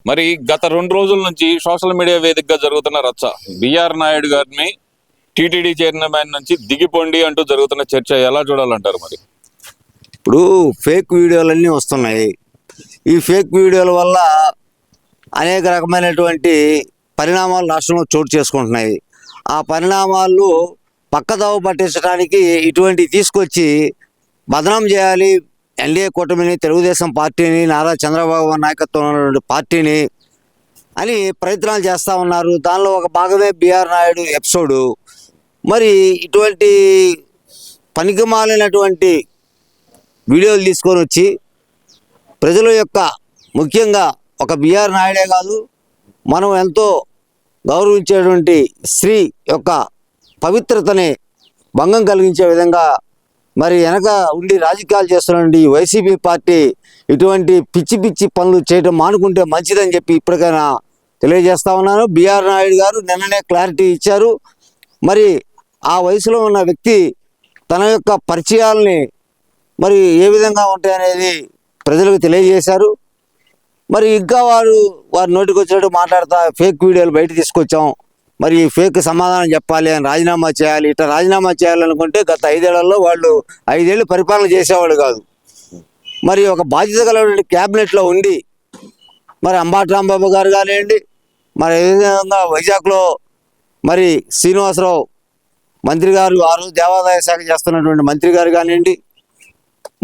మరి గత 2 రోజుల నుంచి సోషల్ మీడియా వేదికగా జరుగుతున్న రచ్చ, బిఆర్ నాయుడు గారిని టీటీడీ చైర్మన్ నుంచి దిగిపోండి అంటూ జరుగుతున్న చర్చ ఎలా చూడాలంటారు? మరి ఇప్పుడు ఫేక్ వీడియోలన్నీ వస్తున్నాయి. ఈ ఫేక్ వీడియోల వల్ల అనేక రకమైనటువంటి పరిణామాలు రాష్ట్రంలో చోటు చేసుకుంటున్నాయి. ఆ పరిణామాలు పక్కదోవ పట్టించడానికి ఇటువంటివి తీసుకొచ్చి బదనాం చేయాలి ఎన్డీఏ కూటమిని, తెలుగుదేశం పార్టీని, నారా చంద్రబాబు నాయకత్వంలో ఉన్నటువంటి పార్టీని అని ప్రయత్నాలు చేస్తూ ఉన్నారు. దానిలో ఒక భాగమే బిఆర్ నాయుడు ఎపిసోడు. మరి ఇటువంటి పనికిమాలినటువంటి వీడియోలు తీసుకొని వచ్చి ప్రజల యొక్క, ముఖ్యంగా ఒక బిఆర్ నాయుడే కాదు, మనం ఎంతో గౌరవించేటువంటి స్త్రీ యొక్క పవిత్రతని భంగం కలిగించే విధంగా మరి వెనక ఉండి రాజకీయాలు చేస్తున్నటువంటి వైసీపీ పార్టీ ఇటువంటి పిచ్చి పిచ్చి పనులు చేయడం మానుకుంటే మంచిదని చెప్పి ఇప్పటికైనా తెలియజేస్తా ఉన్నాను. బిఆర్ నాయుడు గారు నిన్ననే క్లారిటీ ఇచ్చారు. మరి ఆ వయసులో ఉన్న వ్యక్తి తన యొక్క పరిచయాలని మరి ఏ విధంగా ఉంటాయనేది ప్రజలకు తెలియజేశారు. మరి ఇంకా వారి నోటికి వచ్చినట్టు మాట్లాడుతూ ఫేక్ వీడియోలు బయట తీసుకొచ్చాం, మరి ఈ ఫేక్ సమాధానం చెప్పాలి అని రాజీనామా చేయాలి, ఇట్లా రాజీనామా చేయాలనుకుంటే గత 5 ఏళ్లలో వాళ్ళు 5 ఏళ్ళు పరిపాలన చేసేవాళ్ళు కాదు. మరి ఒక బాధ్యత గల క్యాబినెట్లో ఉండి మరి అంబటి రాంబాబు గారు కానివ్వండి, మరి అదేవిధంగా వైజాగ్లో మరి శ్రీనివాసరావు మంత్రి గారు, ఆ రోజు దేవాదాయ శాఖ చేస్తున్నటువంటి మంత్రి గారు కానివ్వండి,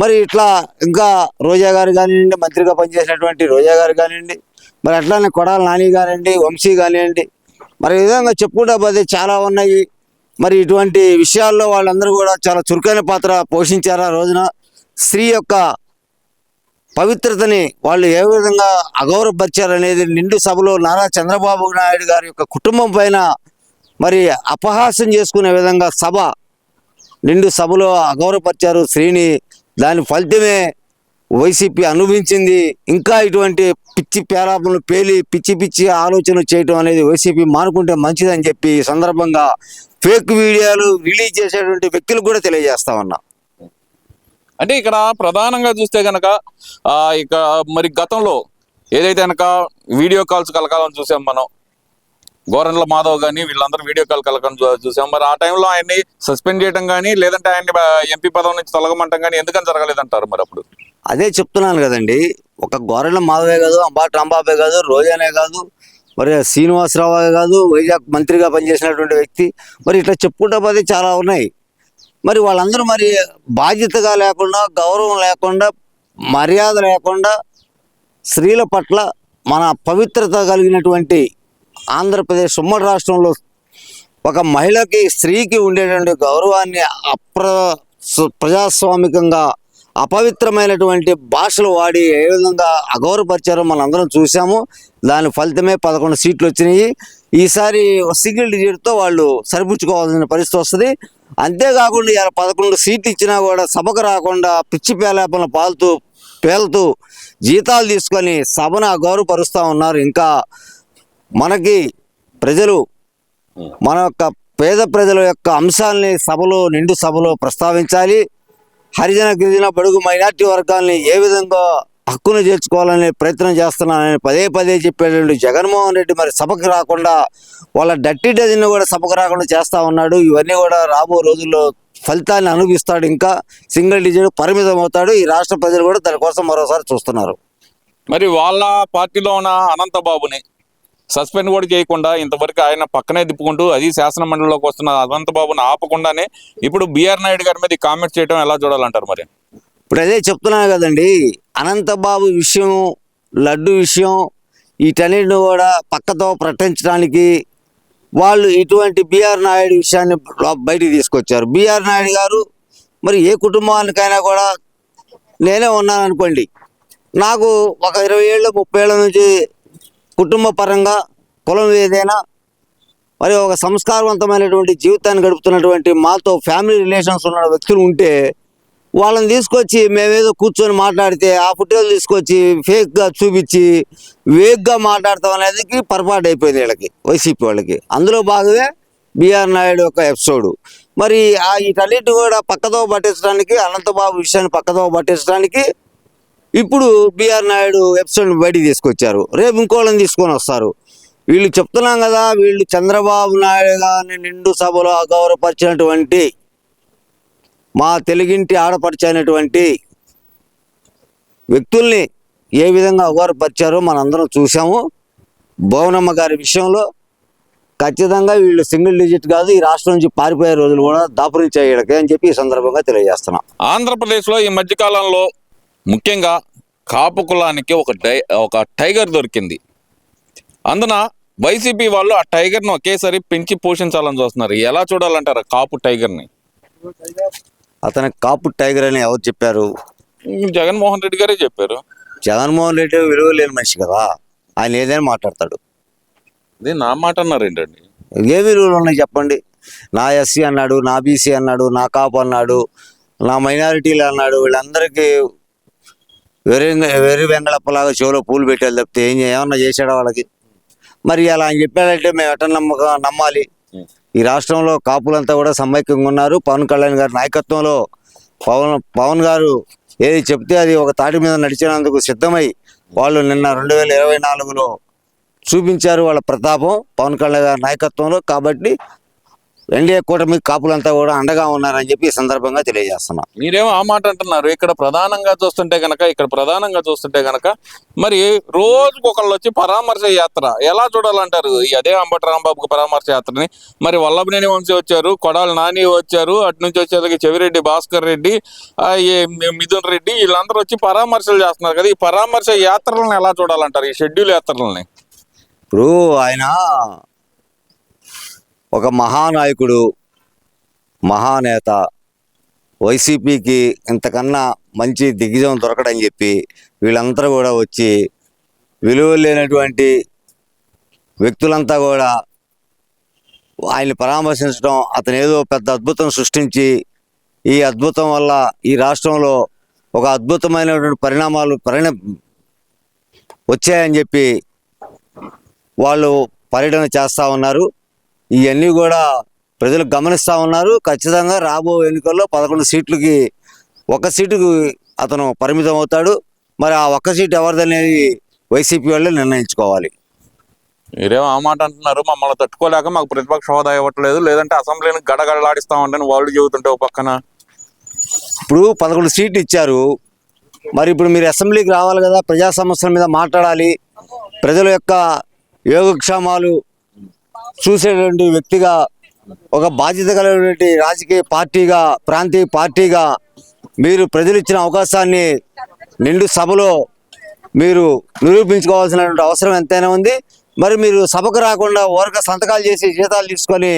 మరి ఇట్లా ఇంకా రోజా గారు కానివ్వండి, మంత్రిగా పనిచేసినటువంటి రోజా గారు కానివ్వండి, మరి అట్లానే కొడాల నాని కానివ్వండి, వంశీ కానివ్వండి, మరి ఈ విధంగా చెప్పుకుంటా పోతే చాలా ఉన్నాయి. మరి ఇటువంటి విషయాల్లో వాళ్ళందరూ కూడా చాలా చురుకైన పాత్ర పోషించారు. ఆ రోజున స్త్రీ యొక్క పవిత్రతని వాళ్ళు ఏ విధంగా అగౌరవపరిచారనేది నిండు సభలో నారా చంద్రబాబు నాయుడు గారి యొక్క కుటుంబం పైన మరి అపహాస్యం చేసుకునే విధంగా నిండు సభలో అగౌరవపరిచారు స్త్రీని. దాని ఫలితమే వైసీపీ అనుభవించింది. ఇంకా ఇటువంటి పిచ్చి పేరాపనలు పేలి పిచ్చి పిచ్చి ఆలోచనలు చేయటం అనేది వైసీపీ మానుకుంటే మంచిదని చెప్పి ఈ సందర్భంగా ఫేక్ వీడియోలు రిలీజ్ చేసేటువంటి వ్యక్తులకు కూడా తెలియజేస్తా ఉన్నా. అంటే ఇక్కడ ప్రధానంగా చూస్తే కనుక ఇక మరి గతంలో ఏదైతే కనుక వీడియో కాల్స్ కలకాలని చూసాం మనం, గోరంట్ల మాధవ్ కానీ వీళ్ళందరూ వీడియో కాల్ కలకని చూసాం. మరి ఆ టైంలో ఆయన్ని సస్పెండ్ చేయడం కానీ, లేదంటే ఆయన్ని ఎంపీ పదవి నుంచి తొలగమంటం కానీ ఎందుకని జరగలేదంటారు? మరి అప్పుడు అదే చెప్తున్నాను కదండి, ఒక గోరంట్ల మాధవే కాదు, అంబటి రాంబాబే కాదు, రోజానే కాదు, మరి శ్రీనివాసరావు కాదు, వైజాగ్ మంత్రిగా పనిచేసినటువంటి వ్యక్తి, మరి ఇట్లా చెప్పుకుంటా పోతే చాలా ఉన్నాయి. మరి వాళ్ళందరూ మరి బాధ్యతగా లేకుండా, గౌరవం లేకుండా, మర్యాద లేకుండా స్త్రీల పట్ల మన పవిత్రత కలిగినటువంటి ఆంధ్రప్రదేశ్ ఉమ్మడి రాష్ట్రంలో ఒక మహిళకి, స్త్రీకి ఉండేటువంటి గౌరవాన్ని ప్రజాస్వామికంగా అపవిత్రమైనటువంటి భాషలు వాడి ఏ విధంగా అగౌరవపరిచారో మనం అందరం చూసాము. దాని ఫలితమే 11 సీట్లు వచ్చినాయి. ఈసారి సింగిల్ డిజిట్తో వాళ్ళు సరిపుచ్చుకోవాల్సిన పరిస్థితి వస్తుంది. అంతేకాకుండా ఇలా 11 సీట్లు ఇచ్చినా కూడా సభకు రాకుండా పిచ్చి పేలాపన పేలుతూ జీతాలు తీసుకొని సభను అగౌరవపరుస్తూ ఉన్నారు. ఇంకా మనకి ప్రజలు, మన యొక్క పేద ప్రజల యొక్క అంశాలని నిండు సభలో ప్రస్తావించాలి. హరిజన, గిరిజన, బడుగు, మైనార్టీ వర్గాల్ని ఏ విధంగా హక్కును చేర్చుకోవాలనే ప్రయత్నం చేస్తున్నానని పదే చెప్పేటువంటి జగన్మోహన్ రెడ్డి మరి సభకు రాకుండా వాళ్ళ డర్టీ డజన్ కూడా సభకు రాకుండా చేస్తూ ఉన్నాడు. ఇవన్నీ కూడా రాబో రోజుల్లో ఫలితాన్ని అనుభవిస్తాడు. ఇంకా సింగిల్ డిజిట్ పరిమితం అవుతాడు. ఈ రాష్ట్ర ప్రజలు కూడా దానికోసం మరోసారి చూస్తున్నారు. మరి వాళ్ళ పార్టీలో ఉన్న అనంతబాబుని సస్పెండ్ కూడా చేయకుండా ఇంతవరకు ఆయన పక్కనే తిప్పుకుంటూ, అది శాసన మండలిలోకి వస్తున్న అనంతబాబుని ఆపకుండానే ఇప్పుడు బిఆర్ నాయుడు గారి మీద కామెంట్ చేయడం ఎలా చూడాలంటారు? మరి ఇప్పుడు అదే చెప్తున్నాను కదండి, అనంతబాబు విషయం, లడ్డు విషయం, వీటన్నిటిని కూడా పక్కతో ప్రకటించడానికి వాళ్ళు ఇటువంటి బిఆర్ నాయుడు విషయాన్ని బయటికి తీసుకొచ్చారు. బిఆర్ నాయుడు గారు మరి ఏ కుటుంబానికైనా కూడా, నేనే ఉన్నాను అనుకోండి, నాకు ఒక 20 ఏళ్ళు 30 ఏళ్ళ నుంచి కుటుంబ పరంగా కులం ఏదైనా మరి ఒక సంస్కారవంతమైనటువంటి జీవితాన్ని గడుపుతున్నటువంటి మాతో ఫ్యామిలీ రిలేషన్స్ ఉన్న వ్యక్తులు ఉంటే వాళ్ళని తీసుకొచ్చి మేమేదో కూర్చొని మాట్లాడితే ఆ ఫుటేజ్ తీసుకొచ్చి ఫేక్గా చూపించి వేగ్గా మాట్లాడతాం అనేది పొరపాటు అయిపోయింది వీళ్ళకి, వైసీపీ వాళ్ళకి. అందులో భాగమే బిఆర్ నాయుడు యొక్క ఎపిసోడు. మరి వీటన్నిటి కూడా పక్కదో పట్టించడానికి, అనంతబాబు విషయాన్ని పక్కదో పట్టించడానికి ఇప్పుడు బిఆర్ నాయుడు ఎపిసోడ్ బయటికి తీసుకొచ్చారు, రేపు ఇంకోళ్ళని తీసుకొని వస్తారు. వీళ్ళు చెప్తున్నాం కదా, వీళ్ళు చంద్రబాబు నాయుడు గారిని నిండు సభలో అగౌరవపరిచినటువంటి మా తెలుగింటి ఆడపరిచినటువంటి వ్యక్తుల్ని ఏ విధంగా అగౌరవపరిచారో మనందరం చూసాము. భువనమ్మ గారి విషయంలో ఖచ్చితంగా వీళ్ళు సింగిల్ డిజిట్ కాదు, ఈ రాష్ట్రం నుంచి పారిపోయే రోజులు కూడా దాపురించేయడకే అని చెప్పి ఈ సందర్భంగా తెలియజేస్తున్నాం. ఆంధ్రప్రదేశ్లో ఈ మధ్యకాలంలో ముఖ్యంగా కాపు కులానికి ఒక టైగర్ దొరికింది. అందున వైసీపీ వాళ్ళు ఆ టైగర్ను ఒకేసారి పెంచి పోషించాలని చూస్తున్నారు. ఎలా చూడాలంటారు కాపు టైగర్ని? అతనికి కాపు టైగర్ అని ఎవరు చెప్పారు? జగన్మోహన్ రెడ్డి గారే చెప్పారు. జగన్మోహన్ రెడ్డి విలువ లేని మనిషి కదా, ఆయన ఏదైనా మాట్లాడతాడు. ఇది నా మాట అన్నారు ఏంటండి? ఏ విలువలు ఉన్నాయి చెప్పండి? నా ఎస్సీ అన్నాడు, నా బీసీ అన్నాడు, నా కాపు అన్నాడు, నా మైనారిటీలు అన్నాడు. వీళ్ళందరికీ వెర్రి వెంగళప్పలాగా చెవులో పూలు పెట్టాలి తప్పితే ఏమన్నా చేశాడా వాళ్ళకి? మరి అలా ఆయన చెప్పాడంటే మేము ఎట్ట నమ్మాలి? ఈ రాష్ట్రంలో కాపులంతా కూడా సమైక్యంగా ఉన్నారు. పవన్ కళ్యాణ్ గారి నాయకత్వంలో పవన్ గారు ఏది చెప్తే అది ఒక తాటి మీద నడిచినందుకు సిద్ధమై వాళ్ళు నిన్న 2024లో చూపించారు వాళ్ళ ప్రతాపం పవన్ కళ్యాణ్ గారి నాయకత్వంలో. కాబట్టి ఎన్డీఏ కూటమి కాపులంతా కూడా అండగా ఉన్నారని చెప్పి ఈ సందర్భంగా తెలియజేస్తున్నాం. మీరేమో ఆ మాట అంటున్నారు. ఇక్కడ ప్రధానంగా చూస్తుంటే గనక మరి రోజుకు ఒకళ్ళు వచ్చి పరామర్శ యాత్ర ఎలా చూడాలంటారు? అదే అంబటి రాంబాబుకి పరామర్శ యాత్రని మరి వల్లభనేని వంశీ వచ్చారు, కొడాలి నాని వచ్చారు, అటు నుంచి వచ్చేసరికి చెవిరెడ్డి భాస్కర్ రెడ్డి, మిథున్ రెడ్డి, వీళ్ళందరూ వచ్చి పరామర్శలు చేస్తున్నారు కదా. ఈ పరామర్శ యాత్రలను ఎలా చూడాలంటారు, ఈ షెడ్యూల్ యాత్రలని? ఇప్పుడు ఆయన ఒక మహానాయకుడు, మహానేత, వైసీపీకి ఇంతకన్నా మంచి దిగ్గజం దొరకడని చెప్పి వీళ్ళంతా కూడా వచ్చి విలువ లేనటువంటి వ్యక్తులంతా కూడా ఆయన్ని పరామర్శించడం, అతను ఏదో పెద్ద అద్భుతం సృష్టించి ఈ అద్భుతం వల్ల ఈ రాష్ట్రంలో ఒక అద్భుతమైనటువంటి పరిణామాలు వచ్చాయని చెప్పి వాళ్ళు పర్యటన చేస్తూ ఉన్నారు. ఇవన్నీ కూడా ప్రజలు గమనిస్తూ ఉన్నారు. ఖచ్చితంగా రాబో ఎన్నికల్లో 11 సీట్లకి 1 సీటుకు అతను పరిమితం అవుతాడు. మరి ఆ 1 సీటు ఎవరిదనేది వైసీపీ వాళ్ళే నిర్ణయించుకోవాలి. మీరేమో ఆ మాట అంటున్నారు, మమ్మల్ని తట్టుకోలేక మాకు ప్రతిపక్ష హోదా ఇవ్వట్లేదు, లేదంటే అసెంబ్లీని గడగడలాడిస్తామంటని వాళ్ళు చెబుతుంటే ఒక పక్కన. ఇప్పుడు 11 సీట్లు ఇచ్చారు, మరి ఇప్పుడు మీరు అసెంబ్లీకి రావాలి కదా, ప్రజా సమస్యల మీద మాట్లాడాలి, ప్రజల యొక్క యోగక్షేమాలు చూసేటువంటి వ్యక్తిగా, ఒక బాధ్యత కలిగినటువంటి రాజకీయ పార్టీగా, ప్రాంతీయ పార్టీగా మీరు ప్రజలు ఇచ్చిన అవకాశాన్ని నిండు సభలో మీరు నిరూపించుకోవాల్సినటువంటి అవసరం ఎంతైనా ఉంది. మరి మీరు సభకు రాకుండా ఊరక సంతకాలు చేసి జీతాలు తీసుకొని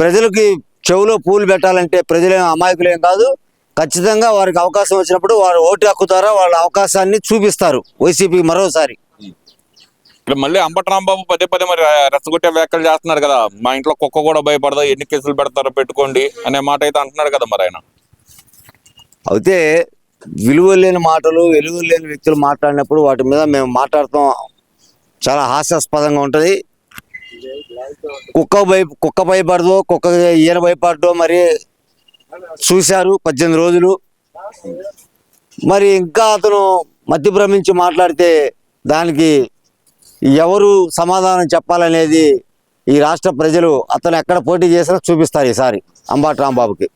ప్రజలకి చెవులో పూలు పెట్టాలంటే ప్రజలేం అమాయకులేం కాదు. ఖచ్చితంగా వారికి అవకాశం వచ్చినప్పుడు వారు ఓటు హక్కు ద్వారా వాళ్ళ అవకాశాన్ని చూపిస్తారు వైసీపీకి మరోసారి. ఇప్పుడు మళ్ళీ అంబటి రాంబాబు పదే మరి రెచ్చగొట్టే వ్యాఖ్యలు చేస్తున్నారు కదా, మా ఇంట్లో కుక్క కూడా భయపడదా, ఎన్ని కేసులు పెడతారో పెట్టుకోండి అనే మాట అయితే అంటున్నాడు కదా మరి ఆయన. అయితే విలువ లేని మాటలు, విలువ లేని వ్యక్తులు మాట్లాడినప్పుడు వాటి మీద మేము మాట్లాడతాం చాలా హాస్యాస్పదంగా ఉంటుంది. కుక్క భయపడదో, కుక్క ఈయన భయపడదో మరి చూశారు 18 రోజులు. మరి ఇంకా అతను మతి భ్రమించి మాట్లాడితే దానికి ఎవరు సమాధానం చెప్పాలనేది ఈ రాష్ట్ర ప్రజలు అతను ఎక్కడ పోటీ చేసినా చూపిస్తారు ఈసారి అంబటి రాంబాబుకి.